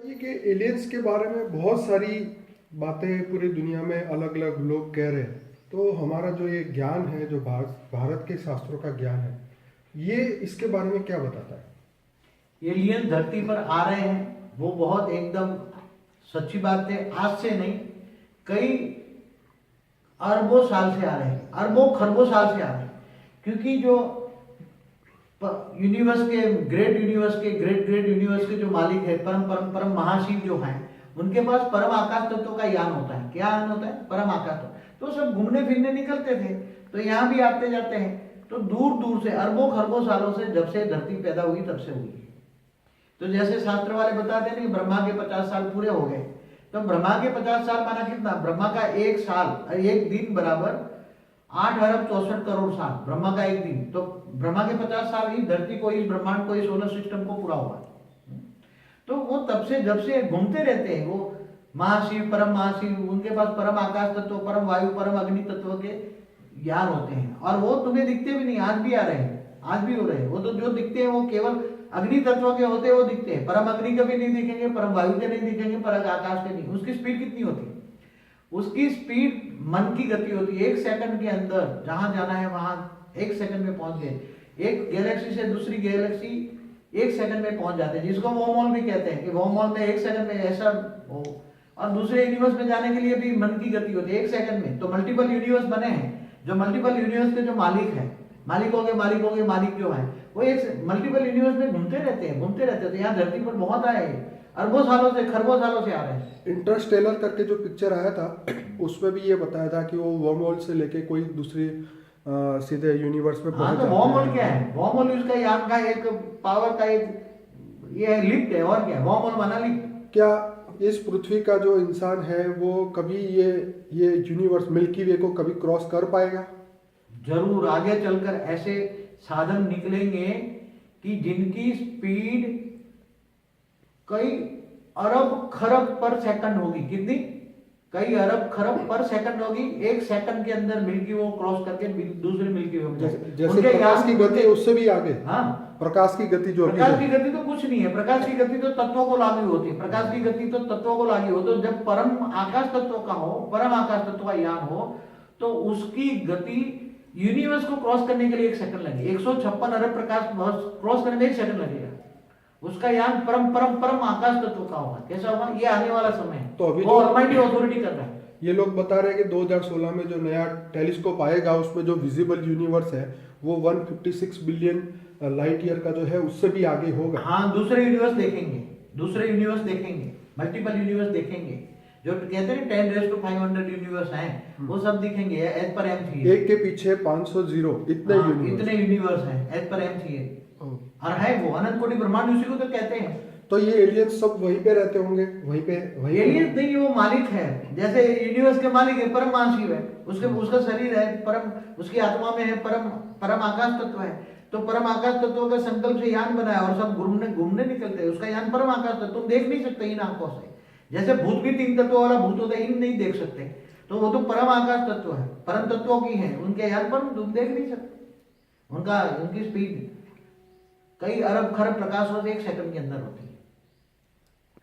ये कि एलियंस के बारे में बहुत सारी बातें पूरी दुनिया में अलग अलग लोग कह रहे हैं। तो हमारा जो ये ज्ञान है, जो भारत के शास्त्रों का ज्ञान है, ये इसके बारे में क्या बताता है? एलियन धरती पर आ रहे हैं, वो बहुत एकदम सच्ची बात है। आज से नहीं, कई अरबों साल से आ रहे हैं, अरबों खरबों साल से आ रहे हैं। क्योंकि जो यूनिवर्स के ग्रेट यूनिवर्स के जो मालिक है, परम परम परम महाशिव जो हैं, उनके पास परम आकाश तत्व का यान होता है। क्या यान होता है? परम आकाश तत्व। तो सब घूमने फिरने निकलते थे, तो यहाँ भी आते जाते हैं। तो दूर दूर से अरबों खरबों सालों से, जब से धरती पैदा हुई तब से हुई है। तो जैसे शास्त्र वाले बताते हैं कि ब्रह्मा के 50 साल पूरे हो गए, तो ब्रह्मा के 50 साल माना कितना? ब्रह्मा का एक साल, एक दिन बराबर 8 अरब 64 करोड़ साल, ब्रह्मा का एक दिन। तो ब्रह्मा के 50 साल ही धरती को, इस ब्रह्मांड को, इस सोलर सिस्टम को पूरा हुआ। तो वो तब से जब से घूमते रहते हैं। वो महाशिव, परम महाशिव, उनके पास परम आकाश तत्व, परम वायु, परम अग्नि तत्व के यान होते हैं। और वो तुम्हें दिखते भी नहीं, आज भी आ रहे हैं, आज भी हो रहे हैं। वो तो जो दिखते हैं वो केवल अग्नि तत्व के होते हैं, वो दिखते हैं। परम अग्नि के भी नहीं दिखेंगे, परम वायु के नहीं दिखेंगे, परम आकाश के नहीं। उसकी स्पीड कितनी होती है? उसकी स्पीड मन की गति होती है। 1 सेकंड के अंदर जहां जाना है वहां 1 सेकंड में पहुंच गए। एक गैलेक्सी से दूसरी गैलेक्सी 1 सेकंड में पहुंच जाते हैं, जिसको वर्महोल भी कहते हैं कि वर्महोल में 1 सेकंड में ऐसा हो। और दूसरे यूनिवर्स में जाने के लिए भी मन की गति होती है 1 सेकंड में। तो मल्टीपल यूनिवर्स बने हैं। जो मल्टीपल यूनिवर्स के जो मालिक है, मालिक जो है, वो एक मल्टीपल यूनिवर्स में घूमते रहते हैं, घूमते रहते हैं। तो यहाँ धरती पर बहुत आए हैं, अरबों सालों से, खरबों सालों से आ रहे हैं। इंटरस्टेलर करके जो पिक्चर आया था, उसमें भी ये बताया था कि वो वर्महोल से लेके कोई दूसरी सीधे यूनिवर्स में हाँ, पहुंच तो जाते वर्महोल हैं। क्या है? वर्महोल उसका यान का एक पावर का एक ये है, लिफ्ट है। और क्या है? वर्महोल माना लिफ्ट। क्या इस पृथ्वी का जो इंसान है वो कभी ये यूनिवर्स मिल्की वे को कभी क्रॉस कर पाएगा? जरूर आगे चलकर ऐसे साधन निकलेंगे कि जिनकी स्पीड कई अरब खरब पर सेकंड होगी। कितनी? कई अरब खरब पर सेकंड होगी। 1 सेकंड के अंदर मिल्की वो क्रॉस करके दूसरे मिल्की वे में जाएगी। जैसे प्रकाश की गति उससे भी आगे। हाँ, प्रकाश की गति जो प्रकाश की गति तो कुछ नहीं है। प्रकाश की गति तो तत्वों को लागू होती है। प्रकाश की गति तो तत्वों को लागू हो। तो जब परम आकाश तत्व का हो, परम आकाश तत्व का यान हो, तो उसकी गति यूनिवर्स को क्रॉस करने के लिए 1 सेकंड लगे। 156 अरब प्रकाश क्रॉस करने में 1 सेकंड लगेगा। उसका यान परम परम परम आकाश तत्व का होगा। कैसा होगा? ये आने वाला समय है। तो अभी वो ऑलमाइटी अथॉरिटी कर रहा है। ये लोग बता रहे हैं कि 2016 में जो नया टेलीस्कोप आएगा उसमें जो विजिबल यूनिवर्स है वो 156 बिलियन लाइट ईयर का जो है उससे भी आगे होगा। हाँ, दूसरे यूनिवर्स देखेंगे, दूसरे यूनिवर्स देखेंगे, मल्टीपल यूनिवर्स देखेंगे। जो कहते हैं 10⁻500 यूनिवर्स हैं, वो सब दिखेंगे एज पर एम थियरी। एक के पीछे 500 जीरो इतने यूनिवर्स हैं एज पर एम थियरी। और है वो अनंत कोटि ब्रह्मांड, उसी को तो कहते हैं। तो ये एलियंस सब वहीं पे रहते होंगे, वहीं एलियंस नहीं, वो मालिक है। जैसे यूनिवर्स के मालिक है, परम महाशिव है। उसका शरीर है परम, उसकी आत्मा में है परम परम आकाश तत्व है। तो परम आकाश तत्व का संकल्प से यान बनाया और सब घूमने घूमने निकलते हैं। उसका यान परम आकाश तत्व तुम देख नहीं सकते इन आंखों से। जैसे भूत भी 3 तत्वों वाला भूत होता है, इन नहीं देख सकते। तो वो तो परम आकाश तत्व है, परम तत्वों की है। उनके यान पर तुम देख नहीं सकते। उनकी स्पीड कई अरब खरब प्रकाश वर्ष 1 सेकंड के अंदर होती है।